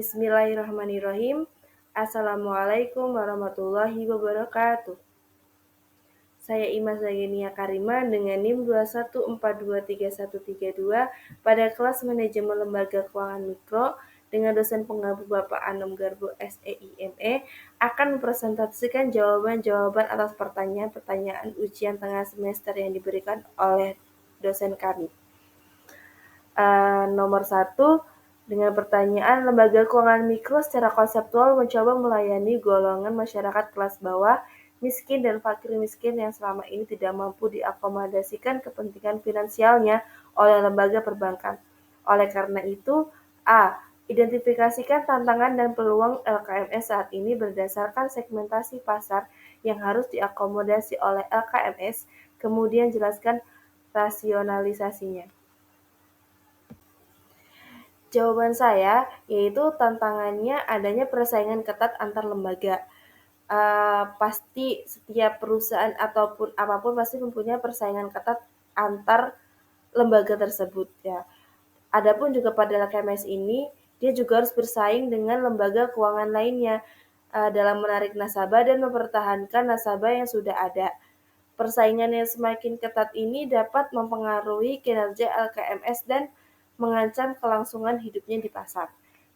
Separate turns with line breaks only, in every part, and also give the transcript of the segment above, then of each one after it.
Bismillahirrahmanirrahim. Assalamualaikum warahmatullahi wabarakatuh. Saya Imas Zagenia Karima dengan NIM 214233132 pada kelas Manajemen Lembaga Keuangan Mikro dengan dosen pengampu Bapak Anom Garbo SEIME akan mempresentasikan jawaban-jawaban atas pertanyaan-pertanyaan ujian tengah semester yang diberikan oleh dosen kami. Nomor 1, dengan pertanyaan, lembaga keuangan mikro secara konseptual mencoba melayani golongan masyarakat kelas bawah, miskin dan fakir miskin yang selama ini tidak mampu diakomodasikan kepentingan finansialnya oleh lembaga perbankan. Oleh karena itu, A. Identifikasikan tantangan dan peluang LKMS saat ini berdasarkan segmentasi pasar yang harus diakomodasi oleh LKMS, kemudian jelaskan rasionalisasinya. Jawaban saya yaitu tantangannya adanya persaingan ketat antar lembaga. Pasti setiap perusahaan ataupun apapun pasti mempunyai persaingan ketat antar lembaga tersebut ya. Adapun juga pada LKMS ini dia juga harus bersaing dengan lembaga keuangan lainnya dalam menarik nasabah dan mempertahankan nasabah yang sudah ada. Persaingan yang semakin ketat ini dapat mempengaruhi kinerja LKMS dan mengancam kelangsungan hidupnya di pasar.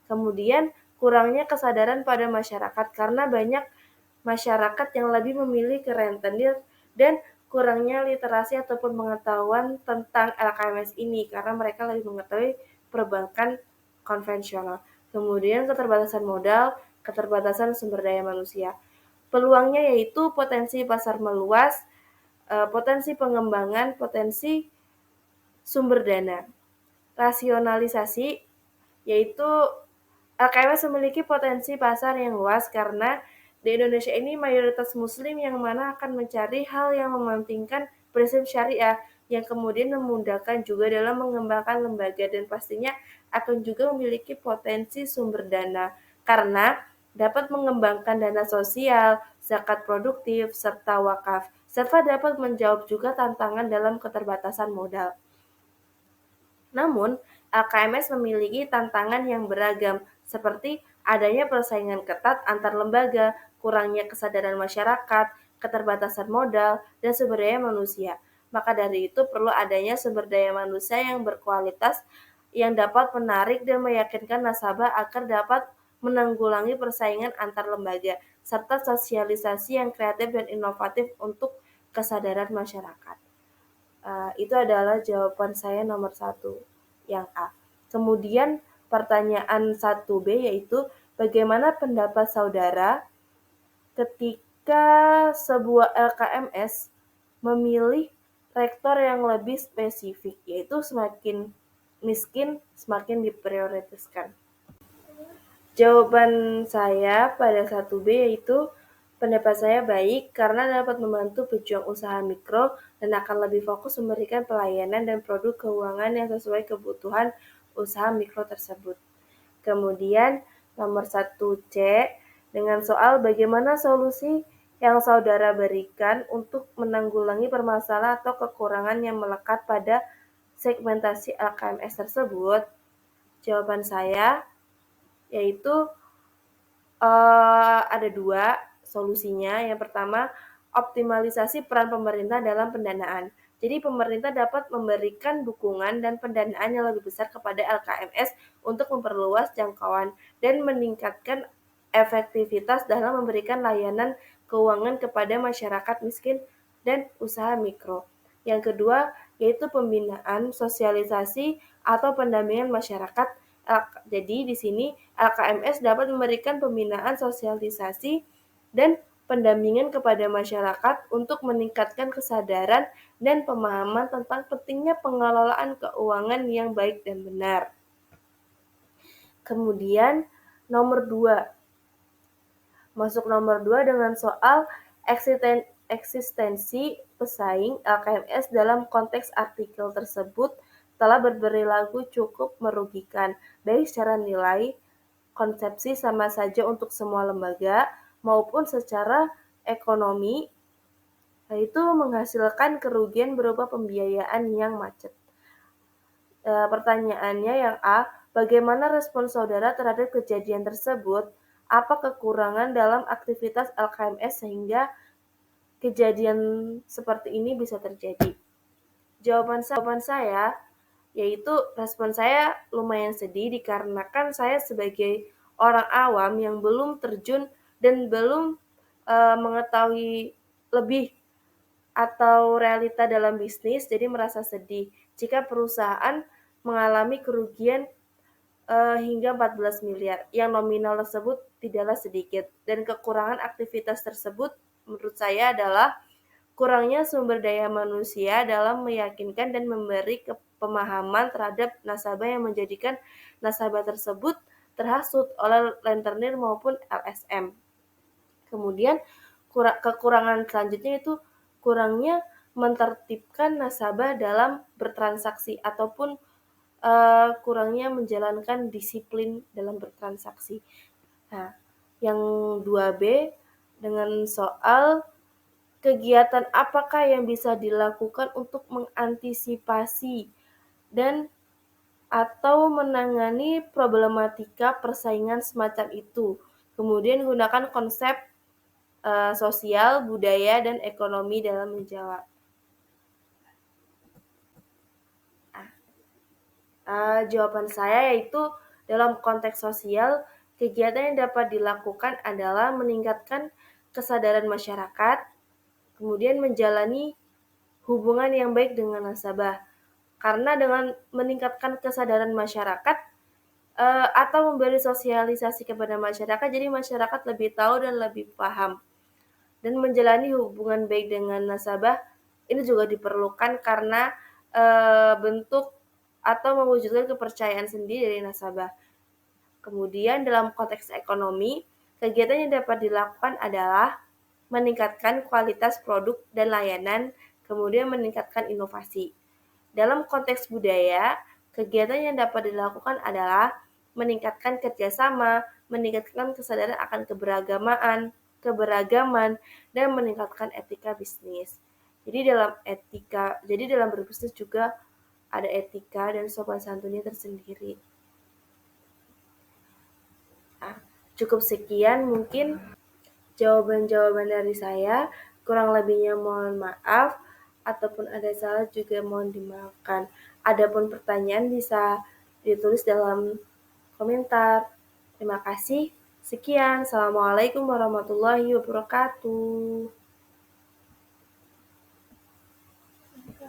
Kemudian, kurangnya kesadaran pada masyarakat karena banyak masyarakat yang lebih memilih ke rentenir dan kurangnya literasi ataupun pengetahuan tentang LKMS ini karena mereka lebih mengetahui perbankan konvensional. Kemudian keterbatasan modal, keterbatasan sumber daya manusia. Peluangnya yaitu potensi pasar meluas, potensi pengembangan, potensi sumber dana. Rasionalisasi yaitu LKMS memiliki potensi pasar yang luas karena di Indonesia ini mayoritas muslim yang mana akan mencari hal yang mementingkan prinsip syariah yang kemudian memudahkan juga dalam mengembangkan lembaga dan pastinya akan juga memiliki potensi sumber dana karena dapat mengembangkan dana sosial, zakat produktif, serta wakaf, serta dapat menjawab juga tantangan dalam keterbatasan modal. Namun, LKMS memiliki tantangan yang beragam, seperti adanya persaingan ketat antar lembaga, kurangnya kesadaran masyarakat, keterbatasan modal, dan sumber daya manusia. Maka dari itu perlu adanya sumber daya manusia yang berkualitas yang dapat menarik dan meyakinkan nasabah agar dapat menanggulangi persaingan antar lembaga, serta sosialisasi yang kreatif dan inovatif untuk kesadaran masyarakat. Itu adalah jawaban saya nomor 1, yang A. Kemudian pertanyaan 1B yaitu bagaimana pendapat saudara ketika sebuah LKMS memilih rektor yang lebih spesifik, yaitu semakin miskin semakin diprioritaskan. Jawaban saya pada 1B yaitu pendapat saya baik karena dapat membantu pejuang usaha mikro dan akan lebih fokus memberikan pelayanan dan produk keuangan yang sesuai kebutuhan usaha mikro tersebut. Kemudian nomor 1C dengan soal bagaimana solusi yang saudara berikan untuk menanggulangi permasalahan atau kekurangan yang melekat pada segmentasi LKMS tersebut. Jawaban saya yaitu ada 2 solusinya. Yang pertama, optimalisasi peran pemerintah dalam pendanaan. Jadi pemerintah dapat memberikan dukungan dan pendanaan yang lebih besar kepada LKMS untuk memperluas jangkauan dan meningkatkan efektivitas dalam memberikan layanan keuangan kepada masyarakat miskin dan usaha mikro. Yang kedua, yaitu pembinaan, sosialisasi, atau pendampingan masyarakat. Jadi di sini LKMS dapat memberikan pembinaan, sosialisasi, dan pendampingan kepada masyarakat untuk meningkatkan kesadaran dan pemahaman tentang pentingnya pengelolaan keuangan yang baik dan benar. Kemudian nomor 2. Masuk nomor 2 dengan soal eksistensi pesaing LKMS dalam konteks artikel tersebut telah berperilaku cukup merugikan, baik secara nilai, konsepsi sama saja untuk semua lembaga, maupun secara ekonomi, yaitu menghasilkan kerugian berupa pembiayaan yang macet. Pertanyaannya yang A, Bagaimana respon saudara terhadap kejadian tersebut? Apa kekurangan dalam aktivitas LKMS sehingga kejadian seperti ini bisa terjadi? Jawaban saya yaitu respon saya lumayan sedih dikarenakan saya sebagai orang awam yang belum terjun dan belum mengetahui lebih atau realita dalam bisnis, jadi merasa sedih jika perusahaan mengalami kerugian hingga 14 miliar, yang nominal tersebut tidaklah sedikit. Dan kekurangan aktivitas tersebut menurut saya adalah kurangnya sumber daya manusia dalam meyakinkan dan memberi pemahaman terhadap nasabah yang menjadikan nasabah tersebut terhasut oleh rentenir maupun LSM. Kemudian kekurangan selanjutnya itu kurangnya mentertibkan nasabah dalam bertransaksi ataupun kurangnya menjalankan disiplin dalam bertransaksi. Nah, yang 2B dengan soal kegiatan apakah yang bisa dilakukan untuk mengantisipasi dan atau menangani problematika persaingan semacam itu. Kemudian gunakan konsep sosial, budaya, dan ekonomi dalam menjawab. Jawaban saya yaitu dalam konteks sosial, kegiatan yang dapat dilakukan adalah meningkatkan kesadaran masyarakat, kemudian menjalani hubungan yang baik dengan nasabah. Karena dengan meningkatkan kesadaran masyarakat atau memberi sosialisasi kepada masyarakat, jadi masyarakat lebih tahu dan lebih paham. Dan menjalani hubungan baik dengan nasabah ini juga diperlukan karena bentuk atau mewujudkan kepercayaan sendiri dari nasabah. Kemudian dalam konteks ekonomi, kegiatan yang dapat dilakukan adalah meningkatkan kualitas produk dan layanan, kemudian meningkatkan inovasi. Dalam konteks budaya, kegiatan yang dapat dilakukan adalah meningkatkan kerjasama, meningkatkan kesadaran akan keberagaman, dan meningkatkan etika bisnis. Jadi dalam berbisnis juga ada etika dan sopan santunnya tersendiri. Nah, cukup sekian mungkin jawaban-jawaban dari saya. Kurang lebihnya mohon maaf, ataupun ada salah juga mohon dimaafkan. Adapun pertanyaan bisa ditulis dalam komentar. Terima kasih. Sekian. Assalamualaikum warahmatullahi wabarakatuh.